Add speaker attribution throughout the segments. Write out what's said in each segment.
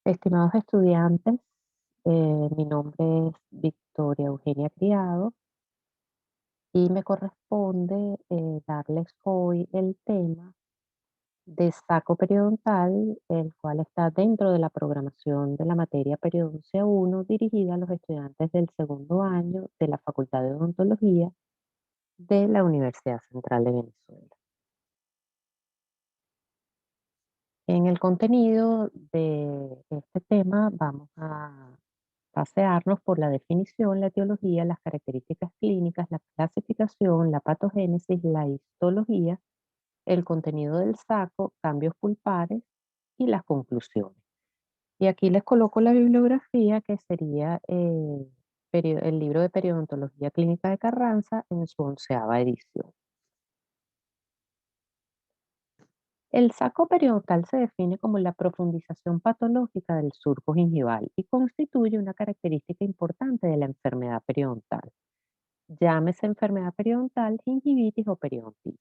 Speaker 1: Estimados estudiantes, mi nombre es Victoria Eugenia Criado y me corresponde darles hoy el tema de saco periodontal, el cual está dentro de la programación de la materia Periodoncia 1, dirigida a los estudiantes del segundo año de la Facultad de Odontología de la Universidad Central de Venezuela. En el contenido de este tema vamos a pasearnos por la definición, la etiología, las características clínicas, la clasificación, la patogénesis, la histología, el contenido del saco, cambios pulpares y las conclusiones. Y aquí les coloco la bibliografía que sería el libro de Periodontología Clínica de Carranza en su 11ª edición. El saco periodontal se define como la profundización patológica del surco gingival y constituye una característica importante de la enfermedad periodontal. Llámese enfermedad periodontal, gingivitis o periodontitis.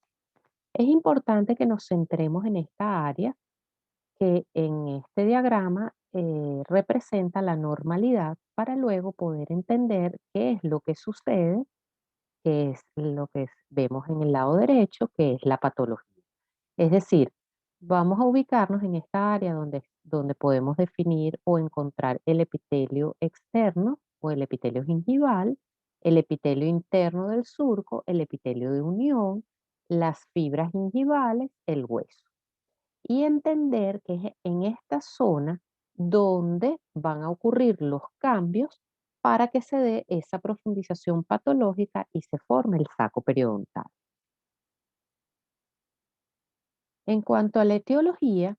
Speaker 1: Es importante que nos centremos en esta área que en este diagrama representa la normalidad para luego poder entender qué es lo que sucede, qué es lo que vemos en el lado derecho, que es la patología. Es decir, vamos a ubicarnos en esta área donde podemos definir o encontrar el epitelio externo o el epitelio gingival, el epitelio interno del surco, el epitelio de unión, las fibras gingivales, el hueso. Y entender que es en esta zona donde van a ocurrir los cambios para que se dé esa profundización patológica y se forme el saco periodontal. En cuanto a la etiología,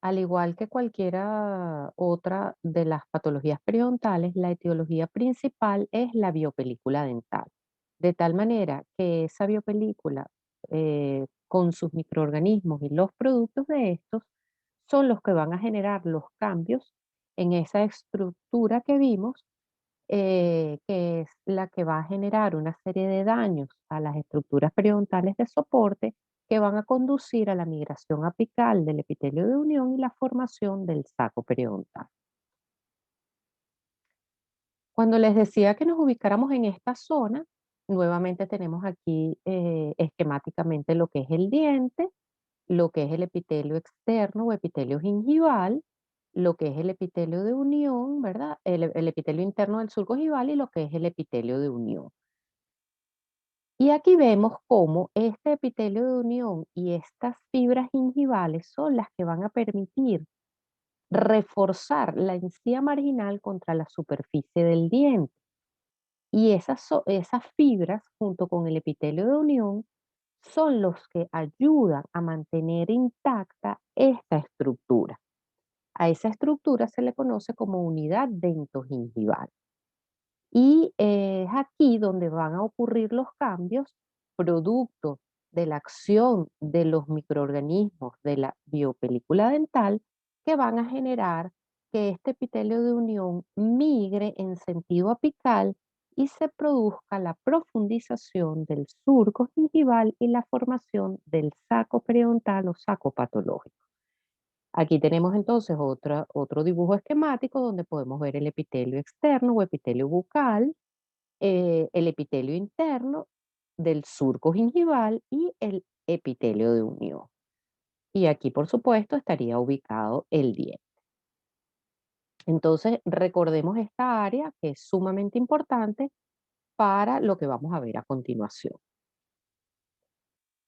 Speaker 1: al igual que cualquiera otra de las patologías periodontales, la etiología principal es la biopelícula dental. De tal manera que esa biopelícula, con sus microorganismos y los productos de estos, son los que van a generar los cambios en esa estructura que vimos, que es la que va a generar una serie de daños a las estructuras periodontales de soporte que van a conducir a la migración apical del epitelio de unión y la formación del saco periodontal. Cuando les decía que nos ubicáramos en esta zona, nuevamente tenemos aquí esquemáticamente lo que es el diente, lo que es el epitelio externo o epitelio gingival, lo que es el epitelio de unión, ¿verdad? El epitelio interno del surco gingival y lo que es el epitelio de unión. Y aquí vemos cómo este epitelio de unión y estas fibras gingivales son las que van a permitir reforzar la encía marginal contra la superficie del diente. Y esas fibras, junto con el epitelio de unión, son los que ayudan a mantener intacta esta estructura. A esa estructura se le conoce como unidad dentogingival. Y es aquí donde van a ocurrir los cambios producto de la acción de los microorganismos de la biopelícula dental que van a generar que este epitelio de unión migre en sentido apical y se produzca la profundización del surco gingival y la formación del saco periodontal o saco patológico. Aquí tenemos entonces otro dibujo esquemático donde podemos ver el epitelio externo o epitelio bucal, el epitelio interno del surco gingival y el epitelio de unión. Y aquí, por supuesto, estaría ubicado el diente. Entonces, recordemos esta área que es sumamente importante para lo que vamos a ver a continuación.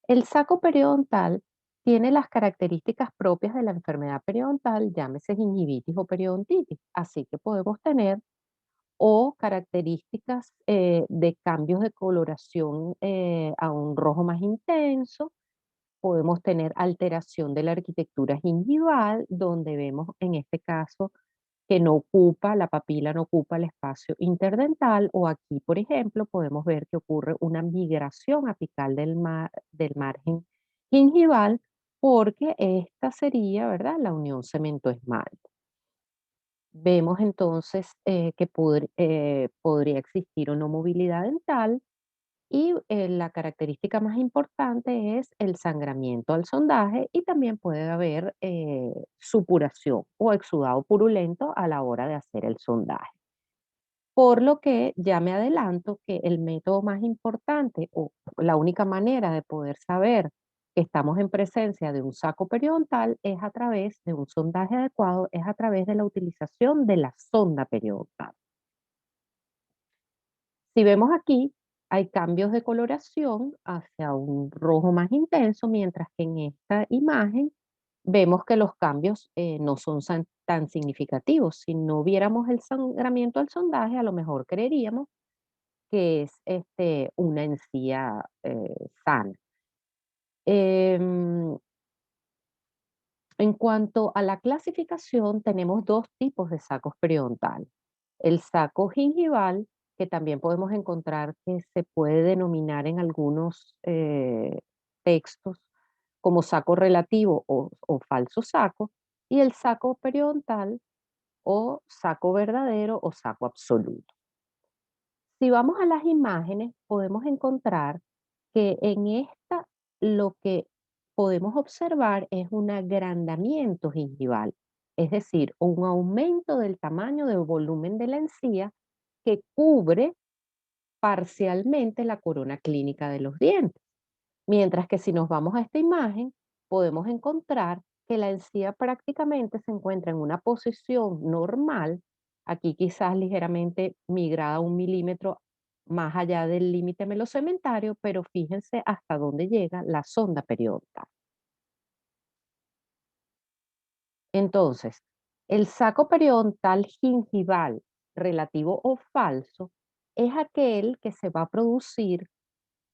Speaker 1: El saco periodontal tiene las características propias de la enfermedad periodontal, llámese gingivitis o periodontitis. Así que podemos tener o características de cambios de coloración a un rojo más intenso. Podemos tener alteración de la arquitectura gingival, donde vemos en este caso que la papila no ocupa el espacio interdental, o aquí, por ejemplo, podemos ver que ocurre una migración apical del margen gingival, porque esta sería, ¿verdad?, la unión cemento-esmalte. Vemos entonces que podría existir una movilidad dental Y la característica más importante es el sangramiento al sondaje y también puede haber supuración o exudado purulento a la hora de hacer el sondaje. Por lo que ya me adelanto que el método más importante o la única manera de poder saber que estamos en presencia de un saco periodontal es a través de un sondaje adecuado, es a través de la utilización de la sonda periodontal. Si vemos aquí, hay cambios de coloración hacia un rojo más intenso, mientras que en esta imagen vemos que los cambios no son tan significativos. Si no viéramos el sangramiento del sondaje, a lo mejor creeríamos que es una encía sana. Em, en cuanto a la clasificación, tenemos dos tipos de sacos periodontales. El saco gingival, que también podemos encontrar que se puede denominar en algunos textos como saco relativo o falso saco, y el saco periodontal o saco verdadero o saco absoluto. Si vamos a las imágenes, podemos encontrar que en esta lo que podemos observar es un agrandamiento gingival, es decir, un aumento del tamaño del volumen de la encía que cubre parcialmente la corona clínica de los dientes. Mientras que si nos vamos a esta imagen, podemos encontrar que la encía prácticamente se encuentra en una posición normal, aquí quizás ligeramente migrada 1 milímetro más allá del límite melocementario, pero fíjense hasta dónde llega la sonda periodontal. Entonces, el saco periodontal gingival relativo o falso es aquel que se va a producir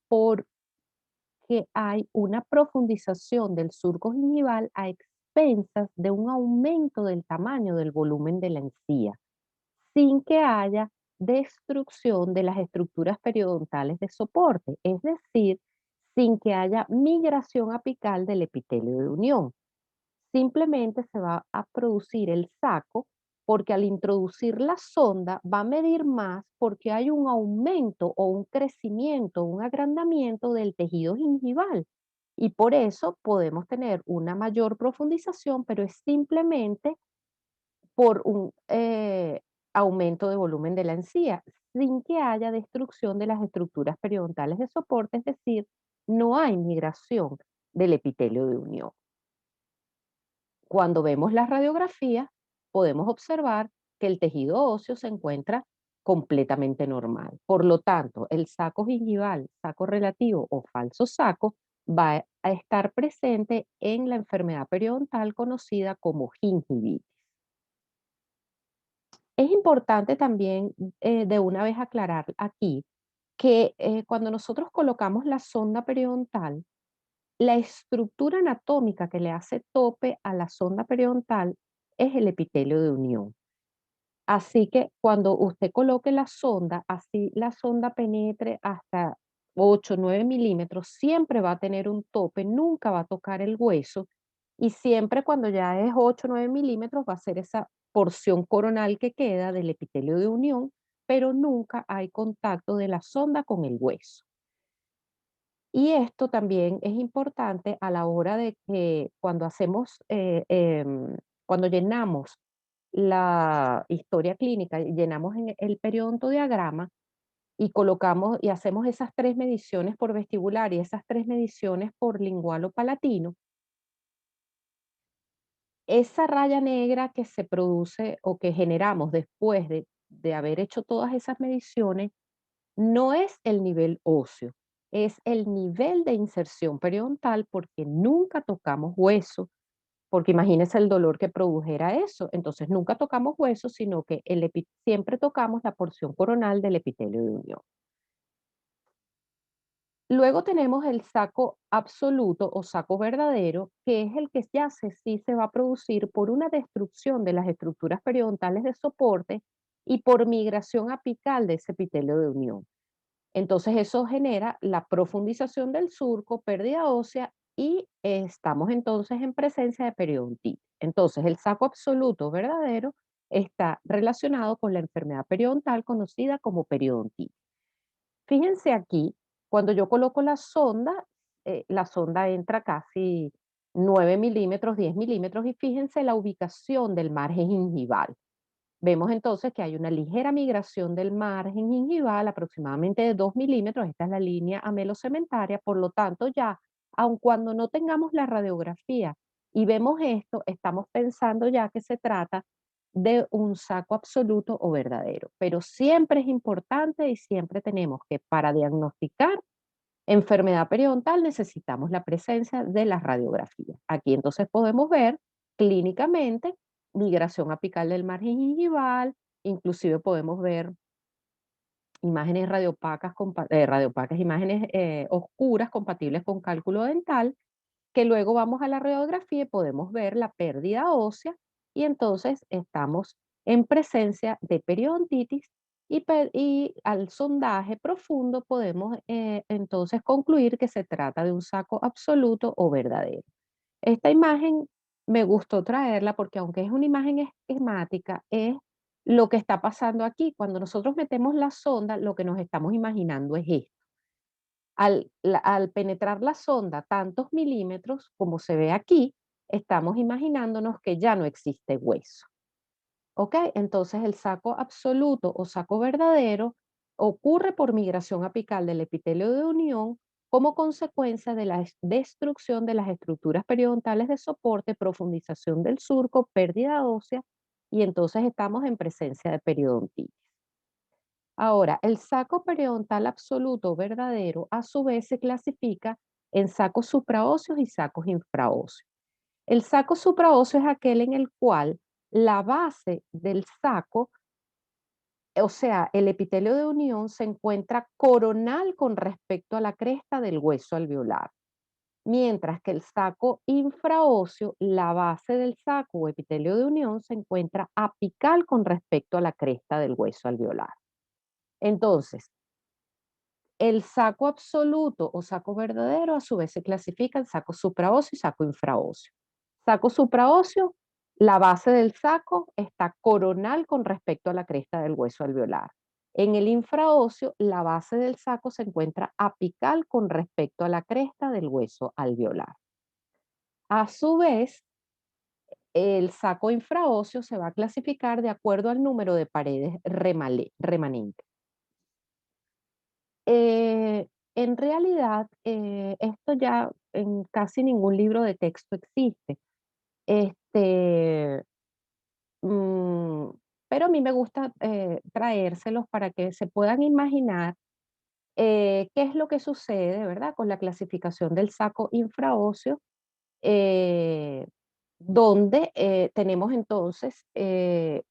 Speaker 1: por que hay una profundización del surco gingival a expensas de un aumento del tamaño del volumen de la encía, sin que haya destrucción de las estructuras periodontales de soporte, es decir, sin que haya migración apical del epitelio de unión. Simplemente se va a producir el saco porque al introducir la sonda va a medir más porque hay un aumento o un crecimiento, un agrandamiento del tejido gingival. Y por eso podemos tener una mayor profundización, pero es simplemente por un aumento de volumen de la encía, sin que haya destrucción de las estructuras periodontales de soporte, es decir, no hay migración del epitelio de unión. Cuando vemos las radiografías, podemos observar que el tejido óseo se encuentra completamente normal. Por lo tanto, el saco gingival, saco relativo o falso saco va a estar presente en la enfermedad periodontal conocida como gingivitis. Es importante también de una vez aclarar aquí que cuando nosotros colocamos la sonda periodontal, la estructura anatómica que le hace tope a la sonda periodontal es el epitelio de unión. Así que cuando usted coloque la sonda, así la sonda penetre hasta 8, 9 milímetros, siempre va a tener un tope, nunca va a tocar el hueso y siempre cuando ya es 8, 9 milímetros va a ser esa porción coronal que queda del epitelio de unión, pero nunca hay contacto de la sonda con el hueso. Y esto también es importante a la hora de que cuando hacemos, cuando llenamos la historia clínica, llenamos en el periodontodiagrama y colocamos y hacemos esas 3 mediciones por vestibular y esas 3 mediciones por lingual o palatino, esa raya negra que se produce o que generamos después de haber hecho todas esas mediciones no es el nivel óseo, es el nivel de inserción periodontal porque nunca tocamos hueso, porque imagínese el dolor que produjera eso. Entonces nunca tocamos hueso, sino que siempre tocamos la porción coronal del epitelio de unión. Luego tenemos el saco absoluto o saco verdadero, que es el que sí se va a producir por una destrucción de las estructuras periodontales de soporte y por migración apical de ese epitelio de unión. Entonces eso genera la profundización del surco, pérdida ósea y estamos entonces en presencia de periodontitis. Entonces el saco absoluto verdadero está relacionado con la enfermedad periodontal conocida como periodontitis. Fíjense aquí Cuando yo coloco la sonda entra casi 9 milímetros, 10 milímetros, y fíjense la ubicación del margen gingival. Vemos entonces que hay una ligera migración del margen gingival, aproximadamente de 2 milímetros. Esta es la línea amelocementaria. Por lo tanto, ya, aun cuando no tengamos la radiografía y vemos esto, estamos pensando ya que se trata de un saco absoluto o verdadero. Pero siempre es importante y siempre tenemos que, para diagnosticar enfermedad periodontal, necesitamos la presencia de las radiografías. Aquí entonces podemos ver clínicamente migración apical del margen gingival, inclusive podemos ver imágenes radiopacas, imágenes oscuras compatibles con cálculo dental, que luego vamos a la radiografía y podemos ver la pérdida ósea, y entonces estamos en presencia de periodontitis, y al sondaje profundo podemos entonces concluir que se trata de un saco absoluto o verdadero. Esta imagen me gustó traerla porque, aunque es una imagen esquemática, es lo que está pasando aquí. Cuando nosotros metemos la sonda, lo que nos estamos imaginando es esto. Al penetrar la sonda tantos milímetros, como se ve aquí, estamos imaginándonos que ya no existe hueso. ¿Ok? Entonces el saco absoluto o saco verdadero ocurre por migración apical del epitelio de unión como consecuencia de la destrucción de las estructuras periodontales de soporte, profundización del surco, pérdida ósea, y entonces estamos en presencia de periodontitis. Ahora, el saco periodontal absoluto o verdadero a su vez se clasifica en sacos supraóseos y sacos infraóseos. El saco supraóseo es aquel en el cual la base del saco, o sea, el epitelio de unión, se encuentra coronal con respecto a la cresta del hueso alveolar. Mientras que el saco infraóseo, la base del saco o epitelio de unión, se encuentra apical con respecto a la cresta del hueso alveolar. Entonces, el saco absoluto o saco verdadero a su vez se clasifica en saco supraóseo y saco infraóseo. Saco supraóseo, la base del saco está coronal con respecto a la cresta del hueso alveolar. En el infraóseo, la base del saco se encuentra apical con respecto a la cresta del hueso alveolar. A su vez, el saco infraóseo se va a clasificar de acuerdo al número de paredes remanentes. En realidad, esto ya en casi ningún libro de texto existe. Este, mm, pero a mí me gusta traérselos para que se puedan imaginar qué es lo que sucede, ¿verdad? Con la clasificación del saco infraóseo, eh, donde tenemos entonces que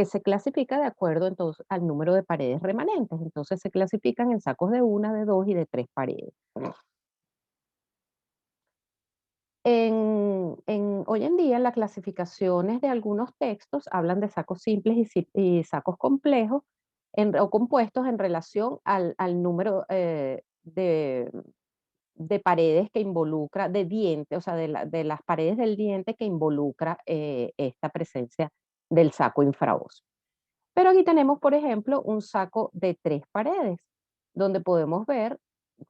Speaker 1: se clasifica de acuerdo entonces al número de paredes remanentes. Entonces se clasifican en sacos de una, de dos y de tres paredes. Hoy en día, las clasificaciones de algunos textos hablan de sacos simples y sacos complejos o compuestos en relación al número de paredes que involucra, de diente, o sea, de las paredes del diente que involucra esta presencia del saco infraóseo. Pero aquí tenemos, por ejemplo, un saco de tres paredes, donde podemos ver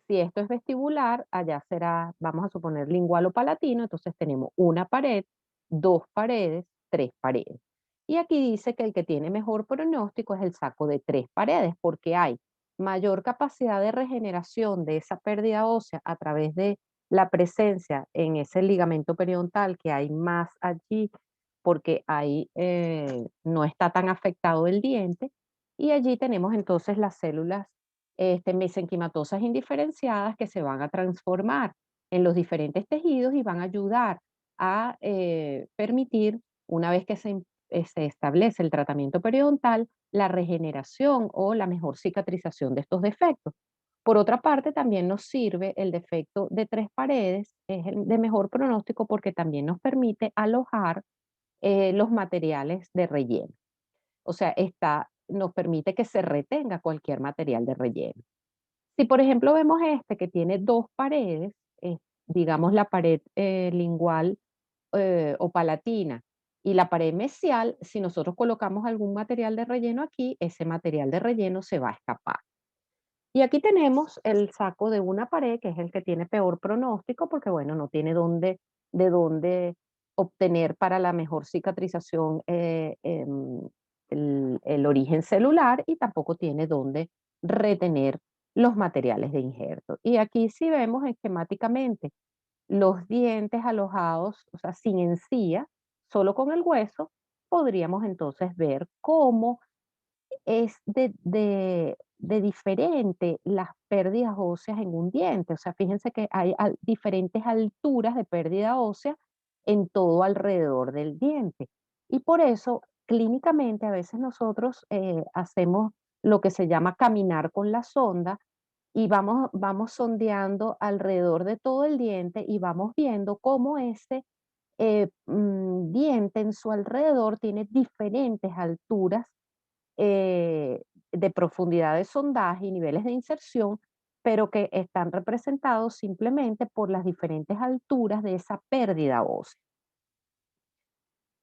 Speaker 1: si esto es vestibular, allá será, vamos a suponer, lingual o palatino. Entonces tenemos una pared, dos paredes, tres paredes. Y aquí dice que el que tiene mejor pronóstico es el saco de tres paredes, porque hay mayor capacidad de regeneración de esa pérdida ósea a través de la presencia en ese ligamento periodontal, que hay más allí porque ahí no está tan afectado el diente, y allí tenemos entonces las células mesenquimatosas indiferenciadas, que se van a transformar en los diferentes tejidos y van a ayudar a permitir, una vez que se establece el tratamiento periodontal, la regeneración o la mejor cicatrización de estos defectos. Por otra parte, también nos sirve el defecto de tres paredes, es el de mejor pronóstico porque también nos permite alojar los materiales de relleno. O sea, nos permite que se retenga cualquier material de relleno. Si, por ejemplo, vemos este que tiene dos paredes, digamos la pared lingual o palatina y la pared mesial, si nosotros colocamos algún material de relleno aquí, ese material de relleno se va a escapar. Y aquí tenemos el saco de una pared, que es el que tiene peor pronóstico, porque bueno, no tiene de dónde obtener para la mejor cicatrización el origen celular y tampoco tiene dónde retener los materiales de injerto. Y aquí sí vemos esquemáticamente los dientes alojados, o sea, sin encía, solo con el hueso, podríamos entonces ver cómo es de diferente las pérdidas óseas en un diente. O sea, fíjense que hay diferentes alturas de pérdida ósea en todo alrededor del diente. Y por eso, clínicamente, a veces nosotros hacemos lo que se llama caminar con la sonda y vamos sondeando alrededor de todo el diente y vamos viendo cómo ese diente en su alrededor tiene diferentes alturas de profundidad de sondaje y niveles de inserción, pero que están representados simplemente por las diferentes alturas de esa pérdida ósea.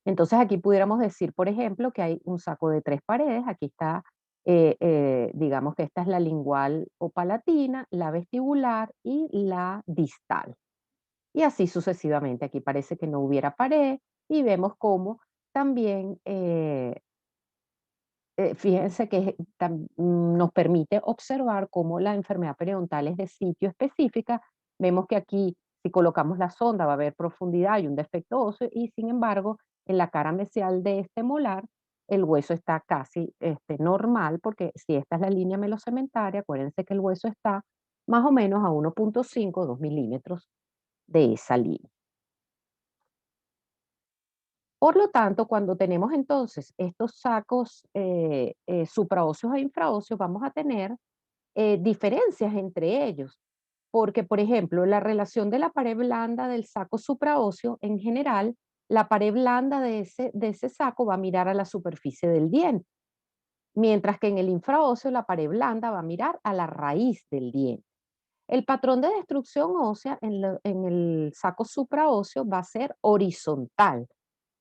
Speaker 1: Entonces aquí pudiéramos decir, por ejemplo, que hay un saco de 3 paredes, aquí está, digamos que esta es la lingual o palatina, la vestibular y la distal. Y así sucesivamente, aquí parece que no hubiera pared y vemos cómo también fíjense que nos permite observar cómo la enfermedad periodontal es de sitio específica. Vemos que aquí, si colocamos la sonda, va a haber profundidad y un defecto óseo, y sin embargo, en la cara mesial de este molar, el hueso está casi normal, porque si esta es la línea melocementaria, acuérdense que el hueso está más o menos a 1,5, 2 milímetros de esa línea. Por lo tanto, cuando tenemos entonces estos sacos supraóseos e infraóseos, vamos a tener diferencias entre ellos. Porque, por ejemplo, la relación de la pared blanda del saco supraóseo, en general, la pared blanda de ese saco va a mirar a la superficie del diente, mientras que en el infraóseo la pared blanda va a mirar a la raíz del diente. El patrón de destrucción ósea en el saco supraóseo va a ser horizontal,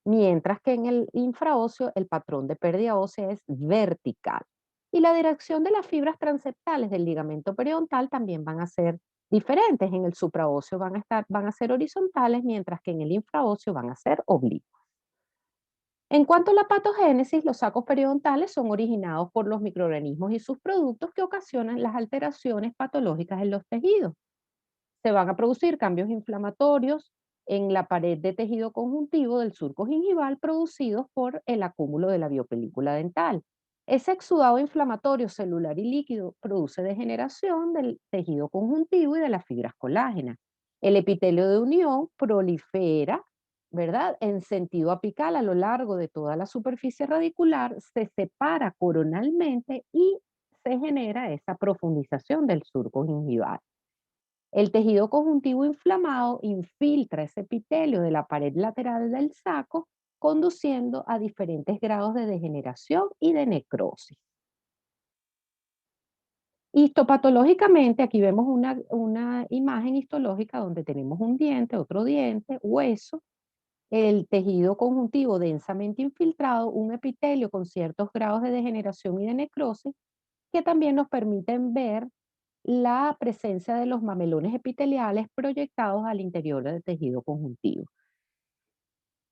Speaker 1: mientras que en el infraóseo el patrón de pérdida ósea es vertical. Y la dirección de las fibras transeptales del ligamento periodontal también van a ser diferentes. En el supraóseo van a ser horizontales, mientras que en el infraóseo van a ser oblicuos. En cuanto a la patogénesis, los sacos periodontales son originados por los microorganismos y sus productos que ocasionan las alteraciones patológicas en los tejidos. Se van a producir cambios inflamatorios en la pared de tejido conjuntivo del surco gingival producidos por el acúmulo de la biopelícula dental. Ese exudado inflamatorio celular y líquido produce degeneración del tejido conjuntivo y de las fibras colágenas. El epitelio de unión prolifera, ¿verdad? En sentido apical a lo largo de toda la superficie radicular, se separa coronalmente y se genera esa profundización del surco gingival. El tejido conjuntivo inflamado infiltra ese epitelio de la pared lateral del saco, conduciendo a diferentes grados de degeneración y de necrosis. Histopatológicamente, aquí vemos una imagen histológica donde tenemos un diente, otro diente, hueso, el tejido conjuntivo densamente infiltrado, un epitelio con ciertos grados de degeneración y de necrosis, que también nos permiten ver la presencia de los mamelones epiteliales proyectados al interior del tejido conjuntivo.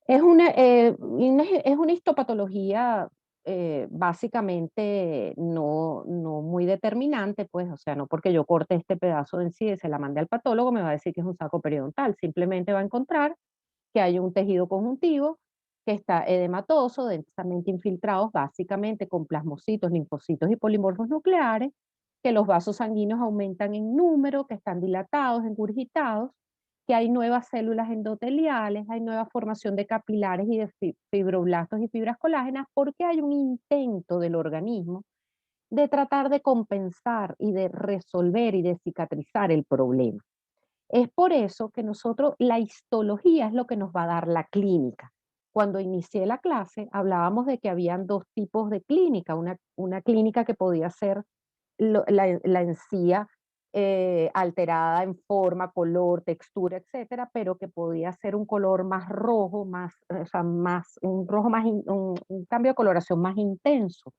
Speaker 1: Es una histopatología básicamente no muy determinante, pues, o sea, no porque yo corte este pedazo de encía y se la mande al patólogo me va a decir que es un saco periodontal, simplemente va a encontrar que hay un tejido conjuntivo que está edematoso, densamente infiltrados básicamente con plasmocitos, linfocitos y polimorfos nucleares, que los vasos sanguíneos aumentan en número, que están dilatados, engurgitados, que hay nuevas células endoteliales, hay nueva formación de capilares y de fibroblastos y fibras colágenas, porque hay un intento del organismo de tratar de compensar y de resolver y de cicatrizar el problema. Es por eso que nosotros, la histología es lo que nos va a dar la clínica. Cuando inicié la clase, hablábamos de que habían dos tipos de clínica, una clínica que podía ser la encía alterada en forma, color, textura, etcétera, pero que podía ser un color más rojo, más, o sea, más, un rojo más, un cambio de coloración más intenso.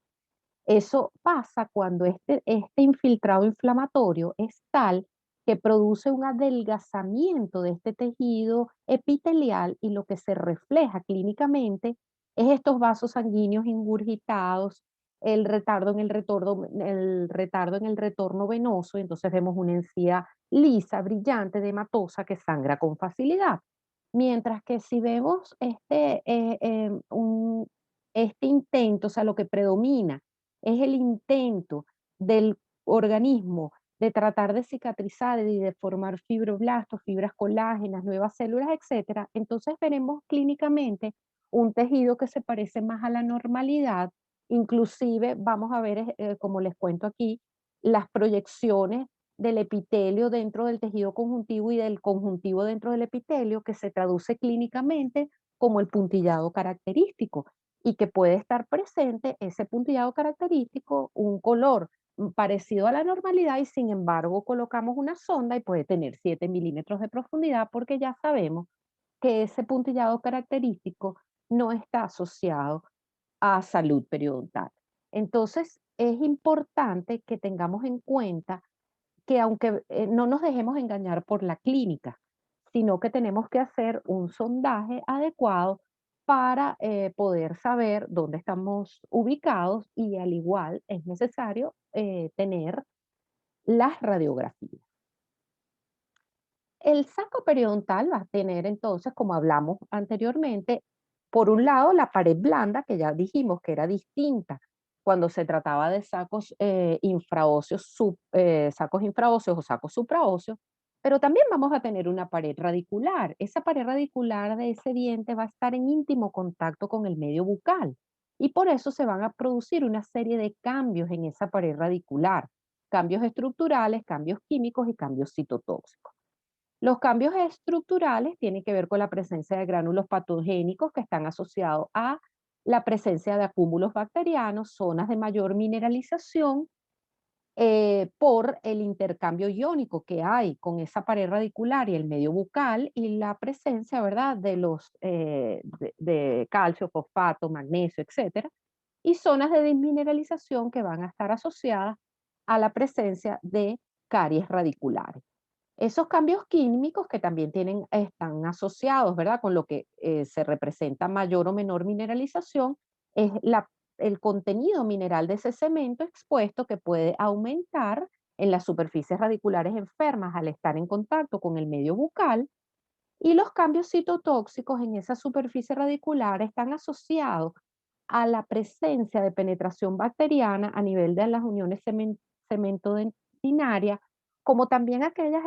Speaker 1: Eso pasa cuando este infiltrado inflamatorio es tal que produce un adelgazamiento de este tejido epitelial y lo que se refleja clínicamente es estos vasos sanguíneos ingurgitados, el retardo en el retorno venoso, y entonces vemos una encía lisa, brillante, edematosa que sangra con facilidad. Mientras que si vemos este intento, o sea, lo que predomina es el intento del organismo de tratar de cicatrizar y de formar fibroblastos, fibras colágenas, nuevas células, etcétera, entonces veremos clínicamente un tejido que se parece más a la normalidad. Inclusive vamos a ver, como les cuento aquí, las proyecciones del epitelio dentro del tejido conjuntivo y del conjuntivo dentro del epitelio, que se traduce clínicamente como el puntillado característico y que puede estar presente ese puntillado característico, un color parecido a la normalidad y sin embargo colocamos una sonda y puede tener 7 milímetros de profundidad porque ya sabemos que ese puntillado característico no está asociado a salud periodontal. Entonces, es importante que tengamos en cuenta que aunque no nos dejemos engañar por la clínica, sino que tenemos que hacer un sondaje adecuado para poder saber dónde estamos ubicados y al igual es necesario tener las radiografías. El saco periodontal va a tener entonces, como hablamos anteriormente, por un lado la pared blanda, que ya dijimos que era distinta cuando se trataba de sacos infraóseos, sacos infraóseos o sacos supraóseos, pero también vamos a tener una pared radicular. Esa pared radicular de ese diente va a estar en íntimo contacto con el medio bucal y por eso se van a producir una serie de cambios en esa pared radicular, cambios estructurales, cambios químicos y cambios citotóxicos. Los cambios estructurales tienen que ver con la presencia de gránulos patogénicos que están asociados a la presencia de acúmulos bacterianos, zonas de mayor mineralización por el intercambio iónico que hay con esa pared radicular y el medio bucal y la presencia, ¿verdad?, de los de calcio, fosfato, magnesio, etcétera, y zonas de desmineralización que van a estar asociadas a la presencia de caries radiculares. Esos cambios químicos que también están asociados, ¿verdad? Con lo que se representa mayor o menor mineralización, es el contenido mineral de ese cemento expuesto que puede aumentar en las superficies radiculares enfermas al estar en contacto con el medio bucal y los cambios citotóxicos en esa superficie radicular están asociados a la presencia de penetración bacteriana a nivel de las uniones cemento-dentinarias, como también aquellas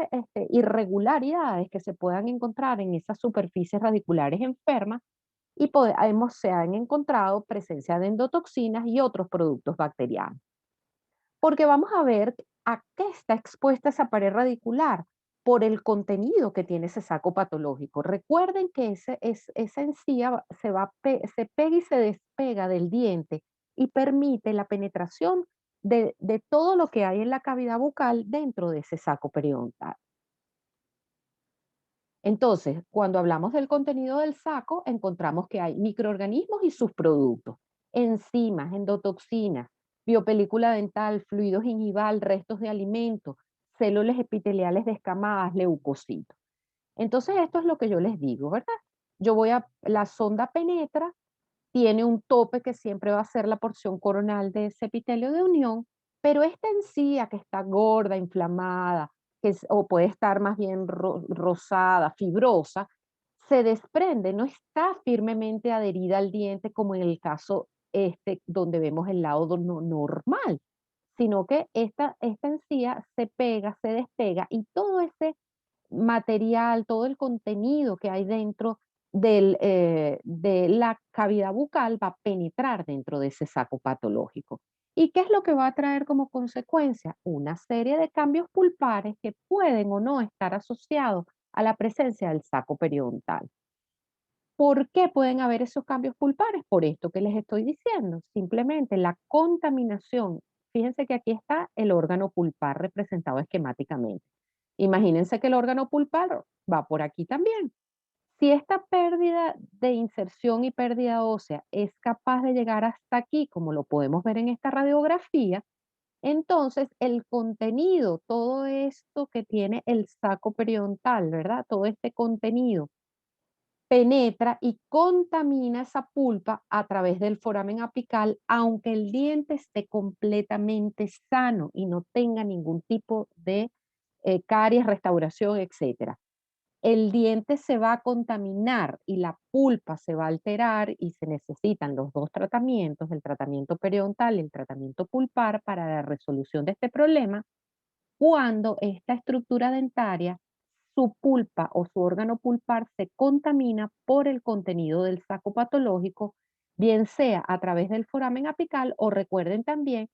Speaker 1: irregularidades que se puedan encontrar en esas superficies radiculares enfermas y se han encontrado presencia de endotoxinas y otros productos bacterianos. Porque vamos a ver a qué está expuesta esa pared radicular por el contenido que tiene ese saco patológico. Recuerden que esa encía se pega y se despega del diente y permite la penetración de todo lo que hay en la cavidad bucal dentro de ese saco periodontal. Entonces, cuando hablamos del contenido del saco, encontramos que hay microorganismos y sus productos, enzimas, endotoxinas, biopelícula dental, fluido gingival, restos de alimentos, células epiteliales descamadas, leucocitos. Entonces, esto es lo que yo les digo, ¿verdad? La sonda penetra, tiene un tope que siempre va a ser la porción coronal de ese epitelio de unión, pero esta encía que está gorda, inflamada, o puede estar más bien rosada, fibrosa, se desprende, no está firmemente adherida al diente como en el caso donde vemos el lado normal, sino que esta encía se pega, se despega y todo ese material, todo el contenido que hay dentro de la cavidad bucal va a penetrar dentro de ese saco patológico. ¿Y qué es lo que va a traer como consecuencia? Una serie de cambios pulpares que pueden o no estar asociados a la presencia del saco periodontal. ¿Por qué pueden haber esos cambios pulpares? Por esto que les estoy diciendo, simplemente la contaminación. Fíjense que aquí está el órgano pulpar representado esquemáticamente. Imagínense que el órgano pulpar va por aquí también. Si esta pérdida de inserción y pérdida ósea es capaz de llegar hasta aquí, como lo podemos ver en esta radiografía, entonces el contenido, todo esto que tiene el saco periodontal, ¿verdad? Todo este contenido penetra y contamina esa pulpa a través del foramen apical, aunque el diente esté completamente sano y no tenga ningún tipo de caries, restauración, etcétera. El diente se va a contaminar y la pulpa se va a alterar y se necesitan los dos tratamientos, el tratamiento periodontal y el tratamiento pulpar para la resolución de este problema cuando esta estructura dentaria, su pulpa o su órgano pulpar se contamina por el contenido del saco patológico, bien sea a través del foramen apical o recuerden también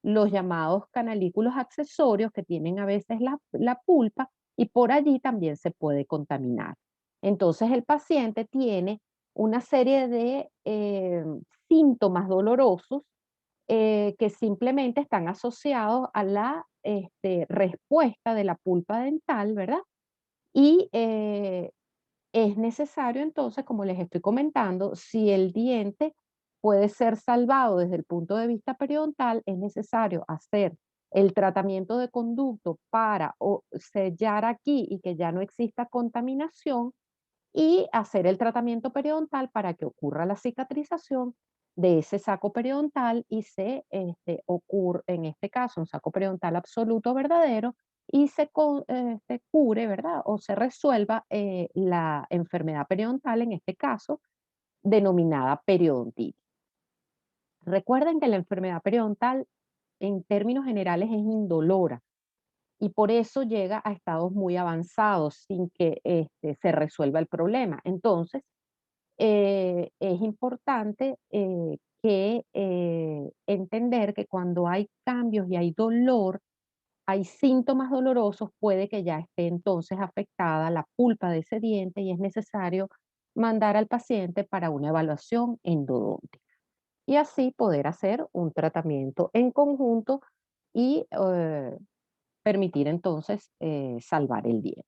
Speaker 1: los llamados canalículos accesorios que tienen a veces la pulpa y por allí también se puede contaminar. Entonces el paciente tiene una serie de síntomas dolorosos que simplemente están asociados a la respuesta de la pulpa dental, ¿verdad? Y es necesario entonces, como les estoy comentando, si el diente puede ser salvado desde el punto de vista periodontal, es necesario hacer el tratamiento de conducto para sellar aquí y que ya no exista contaminación y hacer el tratamiento periodontal para que ocurra la cicatrización de ese saco periodontal y ocurre, en este caso, un saco periodontal absoluto verdadero y se cure, ¿verdad? O se resuelva la enfermedad periodontal, en este caso, denominada periodontitis. Recuerden que la enfermedad periodontal, en términos generales, es indolora y por eso llega a estados muy avanzados sin que se resuelva el problema. Entonces, es importante entender que cuando hay cambios y hay dolor, hay síntomas dolorosos, puede que ya esté entonces afectada la pulpa de ese diente y es necesario mandar al paciente para una evaluación endodóntica y así poder hacer un tratamiento en conjunto y permitir entonces salvar el diente.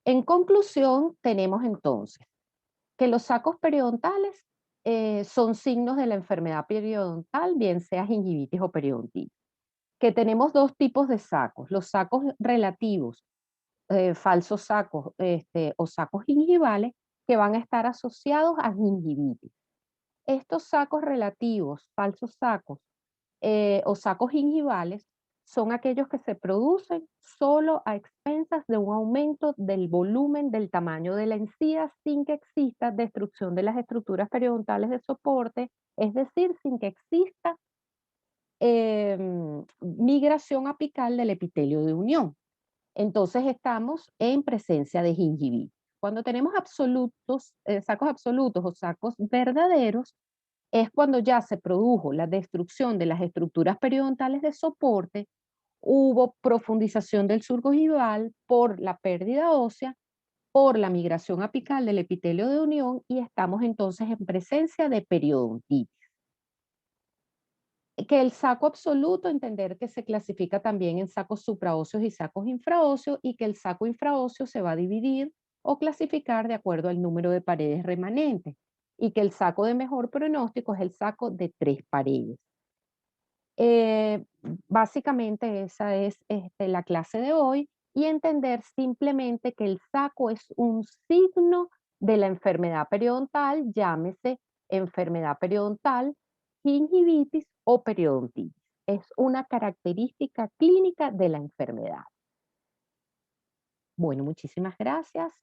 Speaker 1: En conclusión, tenemos entonces que los sacos periodontales son signos de la enfermedad periodontal, bien sea gingivitis o periodontitis. Que tenemos dos tipos de sacos, los sacos relativos, falsos sacos o sacos gingivales, que van a estar asociados a gingivitis. Estos sacos relativos, falsos sacos o sacos gingivales son aquellos que se producen solo a expensas de un aumento del volumen del tamaño de la encía sin que exista destrucción de las estructuras periodontales de soporte, es decir, sin que exista migración apical del epitelio de unión. Entonces estamos en presencia de gingivitis. Cuando tenemos sacos absolutos o sacos verdaderos, es cuando ya se produjo la destrucción de las estructuras periodontales de soporte, hubo profundización del surco gingival por la pérdida ósea, por la migración apical del epitelio de unión y estamos entonces en presencia de periodontitis. Que el saco absoluto, entender que se clasifica también en sacos supraóseos y sacos infraóseos y que el saco infraóseo se va a dividir o clasificar de acuerdo al número de paredes remanentes y que el saco de mejor pronóstico es el saco de 3 paredes. Básicamente esa es la clase de hoy y entender simplemente que el saco es un signo de la enfermedad periodontal, llámese enfermedad periodontal, gingivitis o periodontitis. Es una característica clínica de la enfermedad. Bueno, muchísimas gracias.